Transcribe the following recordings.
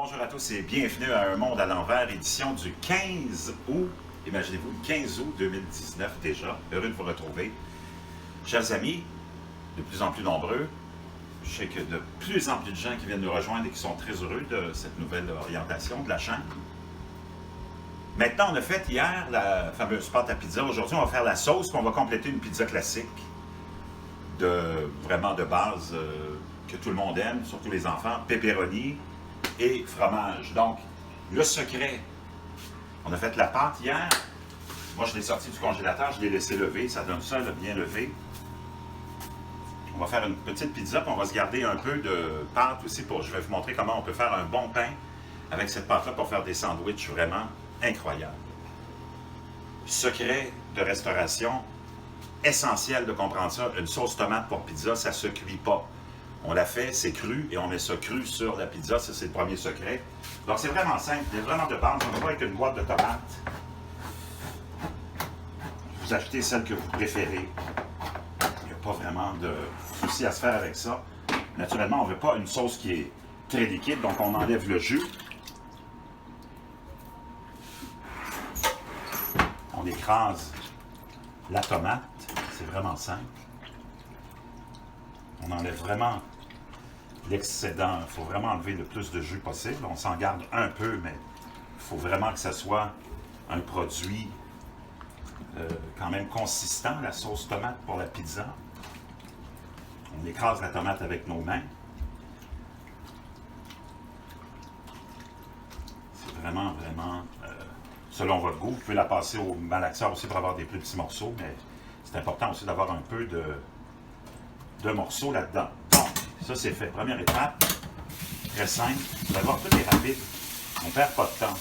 Bonjour à tous et bienvenue à Un Monde à l'envers, édition du 15 août. Imaginez-vous, le 15 août 2019 déjà. Heureux de vous retrouver. Chers amis, de plus en plus nombreux, je sais que de plus en plus de gens qui viennent nous rejoindre et qui sont très heureux de cette nouvelle orientation de la chaîne. Maintenant, on a fait hier la fameuse pâte à pizza. Aujourd'hui, on va faire la sauce, puis on va compléter une pizza classique, vraiment de base, que tout le monde aime, surtout les enfants, pepperoni et fromage. Donc, le secret, on a fait la pâte hier. Moi, je l'ai sorti du congélateur, je l'ai laissé lever, ça donne ça, là, bien levé. On va faire une petite pizza, puis on va se garder un peu de pâte aussi pour, je vais vous montrer comment on peut faire un bon pain avec cette pâte-là pour faire des sandwichs vraiment incroyables. Secret de restauration, essentiel de comprendre ça, une sauce tomate pour pizza, ça ne se cuit pas. On la fait, c'est cru, et on met ça cru sur la pizza, ça c'est le premier secret. Donc c'est vraiment simple, c'est vraiment de base, on va avec une boîte de tomates. Vous achetez celle que vous préférez. Il n'y a pas vraiment de souci à se faire avec ça. Naturellement, on ne veut pas une sauce qui est très liquide, donc on enlève le jus. On écrase la tomate, c'est vraiment simple. On enlève vraiment l'excédent, il faut vraiment enlever le plus de jus possible. On s'en garde un peu, mais il faut vraiment que ça soit un produit quand même consistant, la sauce tomate pour la pizza. On écrase la tomate avec nos mains. C'est vraiment, selon votre goût. Vous pouvez la passer au malaxeur aussi pour avoir des plus petits morceaux, mais c'est important aussi d'avoir un peu de morceaux là-dedans. Donc, ça c'est fait. Première étape, très simple. Vous allez voir, tout est rapide. On ne perd pas de temps.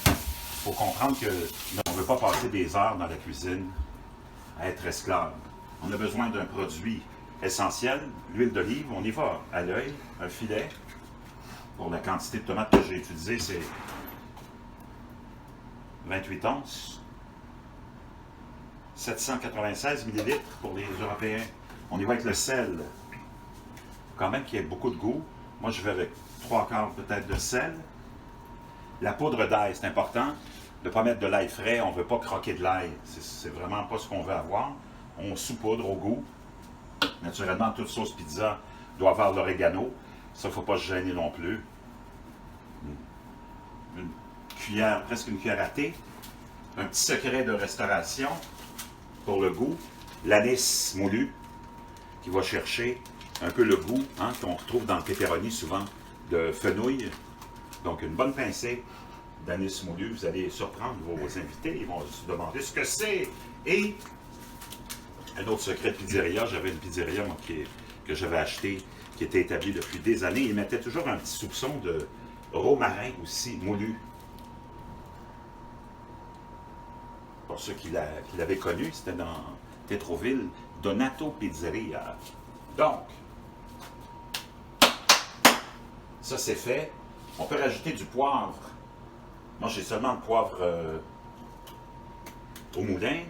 Il faut comprendre qu'on ne veut pas passer des heures dans la cuisine à être esclave. On a besoin d'un produit essentiel, l'huile d'olive. On y va à l'œil, un filet. Pour la quantité de tomates que j'ai utilisée, c'est 28 onces. 796 ml pour les Européens. On y va avec le sel. Quand même qu'il y ait beaucoup de goût. Moi, je vais avec 3/4 peut-être de sel. La poudre d'ail, c'est important. De ne pas mettre de l'ail frais. On ne veut pas croquer de l'ail. C'est vraiment pas ce qu'on veut avoir. On saupoudre au goût. Naturellement, toute sauce pizza doit avoir l'oregano. Ça, il ne faut pas se gêner non plus. Une cuillère, presque une cuillère à thé. Un petit secret de restauration pour le goût. L'anis moulu qui va chercher un peu le goût qu'on retrouve dans le pepperoni souvent de fenouil. Donc une bonne pincée d'anis moulu. Vous allez surprendre vos invités. Ils vont se demander ce que c'est. Et un autre secret de pizzeria. J'avais une pizzeria moi, que j'avais achetée qui était établie depuis des années. Ils mettaient toujours un petit soupçon de romarin aussi moulu. Pour ceux qui l'avaient connu, c'était dans Tétroville, Donato Pizzeria. Donc, ça c'est fait. On peut rajouter du poivre. Moi, j'ai seulement le poivre au moulin.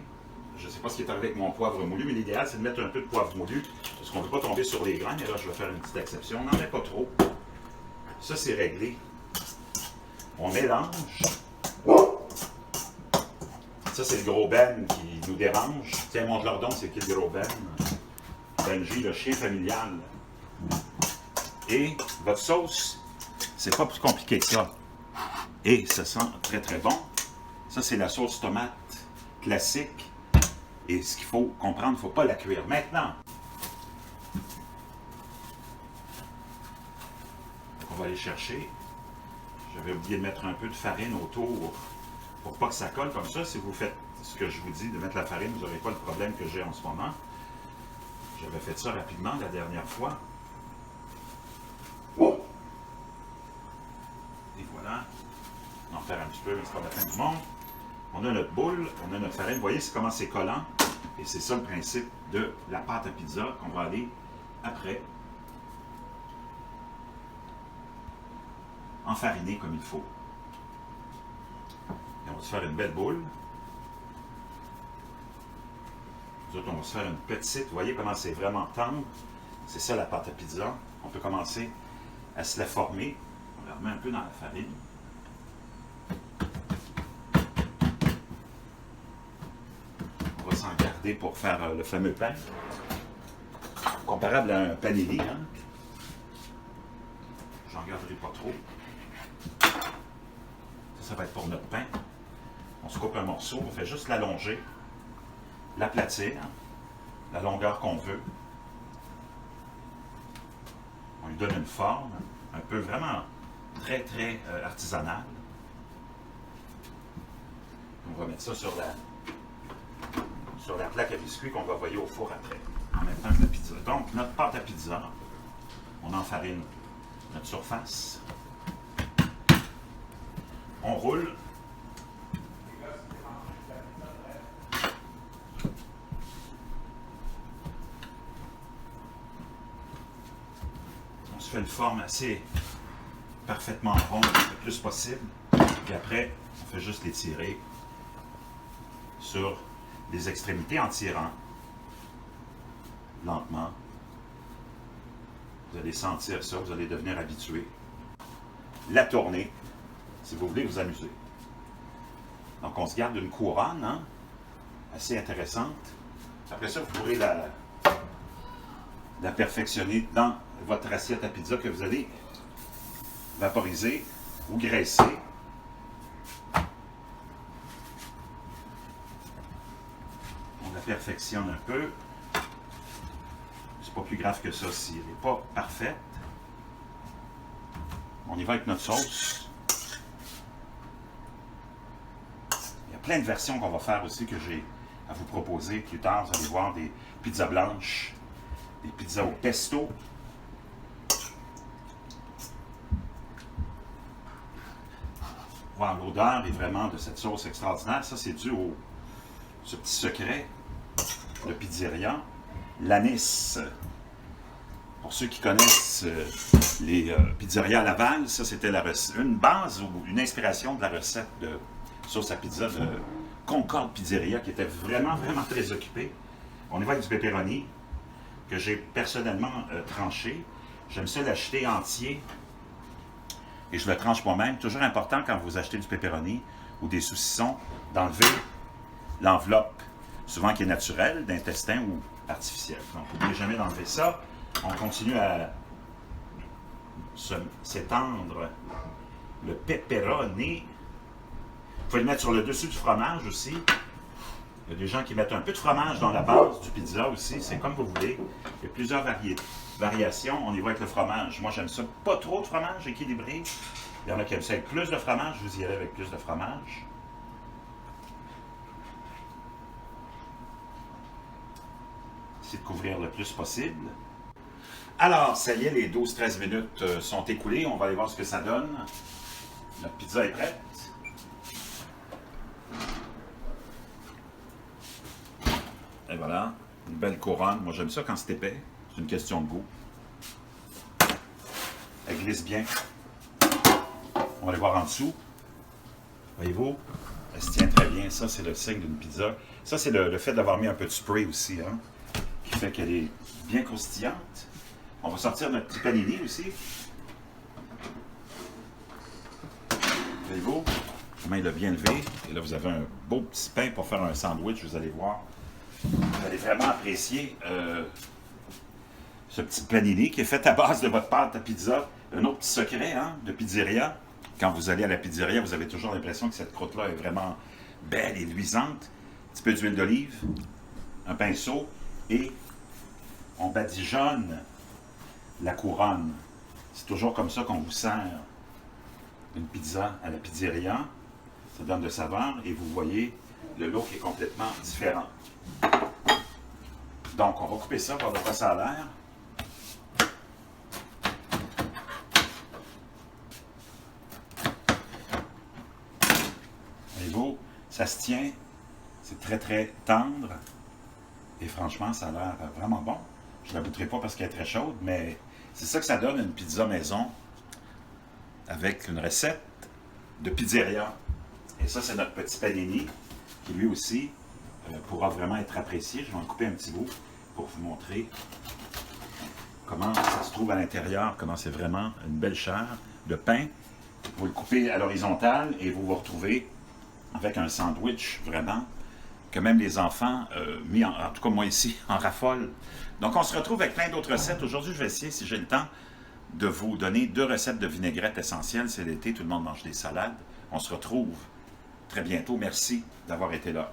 Je ne sais pas ce qui est arrivé avec mon poivre moulu, mais l'idéal, c'est de mettre un peu de poivre moulu, parce qu'on ne veut pas tomber sur les grains. Et là, je vais faire une petite exception. On n'en met pas trop. Ça, c'est réglé. On mélange. Ça, c'est le gros Ben qui nous dérange. Tiens, montre-leur donc, c'est qui le gros Ben? Benji, le chien familial. Et votre sauce, c'est pas plus compliqué que ça. Et ça sent très, très bon. Ça, c'est la sauce tomate classique. Et ce qu'il faut comprendre, il ne faut pas la cuire. Maintenant, on va aller chercher. J'avais oublié de mettre un peu de farine autour pour pas que ça colle comme ça. Si vous faites ce que je vous dis de mettre la farine, vous n'aurez pas le problème que j'ai en ce moment. J'avais fait ça rapidement la dernière fois. Et voilà. On va en faire un petit peu, mais c'est pas la fin du monde. On a notre boule, on a notre farine. Vous voyez comment c'est collant. Et c'est ça le principe de la pâte à pizza qu'on va aller après enfariner comme il faut. Et on va se faire une belle boule. Nous autres, on va se faire une petite. Vous voyez comment c'est vraiment tendre. C'est ça la pâte à pizza. On peut commencer à se la former. On la remet un peu dans la farine. On va s'en garder pour faire le fameux pain. Comparable à un panini, hein? J'en garderai pas trop. Ça va être pour notre pain. On se coupe un morceau, on fait juste l'allonger, l'aplatir, la longueur qu'on veut. On lui donne une forme, un peu vraiment très artisanale. On va mettre ça sur la plaque à biscuits qu'on va envoyer au four après, en même temps que la pizza. Donc, notre pâte à pizza, on enfarine notre surface. On roule. On se fait une forme assez parfaitement ronde le plus possible. Puis après, on fait juste l'étirer sur les extrémités en tirant lentement. Vous allez sentir ça, vous allez devenir habitué. La tourner, si vous voulez vous amuser. Donc on se garde une couronne, hein, assez intéressante. Après ça, vous pourrez la perfectionner dans votre assiette à pizza que vous allez vaporiser ou graisser. On la perfectionne un peu. C'est pas plus grave que ça si elle n'est pas parfaite. On y va avec notre sauce. Il y a plein de versions qu'on va faire aussi que j'ai à vous proposer plus tard. Vous allez voir des pizzas blanches, des pizzas au pesto. Wow, l'odeur est vraiment de cette sauce extraordinaire. Ça, c'est dû ce petit secret de pizzeria. L'anis. Pour ceux qui connaissent les pizzerias à Laval, ça c'était une base ou une inspiration de la recette de sauce à pizza de Concorde Pizzeria qui était vraiment très occupée. On y va avec du pepperoni que j'ai personnellement tranché. J'aime ça l'acheter entier et je le tranche moi-même. Toujours important quand vous achetez du pepperoni ou des saucissons d'enlever l'enveloppe, souvent qui est naturelle, d'intestin ou artificielle. Donc, n'oubliez jamais d'enlever ça. On continue à s'étendre le pepperoni. Vous pouvez le mettre sur le dessus du fromage aussi. Il y a des gens qui mettent un peu de fromage dans la base du pizza aussi. C'est comme vous voulez. Il y a plusieurs variations. On y va avec le fromage. Moi, j'aime ça. Pas trop de fromage, équilibré. Il y en a qui aiment ça avec plus de fromage. Vous y allez avec plus de fromage. Essayez de couvrir le plus possible. Alors, ça y est, les 12-13 minutes sont écoulées. On va aller voir ce que ça donne. Notre pizza est prête. Et voilà, une belle couronne. Moi, j'aime ça quand c'est épais. C'est une question de goût. Elle glisse bien. On va aller voir en dessous. Voyez-vous? Elle se tient très bien. Ça, c'est le signe d'une pizza. Ça, c'est le fait d'avoir mis un peu de spray aussi, hein, qui fait qu'elle est bien croustillante. On va sortir notre petit panini aussi. Voyez-vous? Comment il a bien levé. Et là, vous avez un beau petit pain pour faire un sandwich, vous allez voir. Vous allez vraiment apprécier ce petit panini qui est fait à base de votre pâte à pizza. Un autre petit secret, hein, de pizzeria. Quand vous allez à la pizzeria, vous avez toujours l'impression que cette croûte-là est vraiment belle et luisante. Un petit peu d'huile d'olive, un pinceau et on badigeonne la couronne. C'est toujours comme ça qu'on vous sert une pizza à la pizzeria. Ça donne de saveur et vous voyez, le look est complètement différent. Donc, on va couper ça par de quoi ça a l'air. Voyez-vous, ça se tient. C'est très tendre. Et franchement, ça a l'air vraiment bon. Je ne la goûterai pas parce qu'elle est très chaude, mais c'est ça que ça donne une pizza maison avec une recette de pizzeria. Et ça, c'est notre petit panini qui lui aussi pourra vraiment être apprécié. Je vais en couper un petit bout pour vous montrer comment ça se trouve à l'intérieur, comment c'est vraiment une belle chair de pain. Vous le coupez à l'horizontale et vous vous retrouvez avec un sandwich vraiment que même les enfants, en tout cas moi ici, en raffolent. Donc on se retrouve avec plein d'autres recettes. Aujourd'hui, je vais essayer, si j'ai le temps, de vous donner 2 recettes de vinaigrette essentielles. C'est l'été, tout le monde mange des salades. On se retrouve très bientôt. Merci d'avoir été là.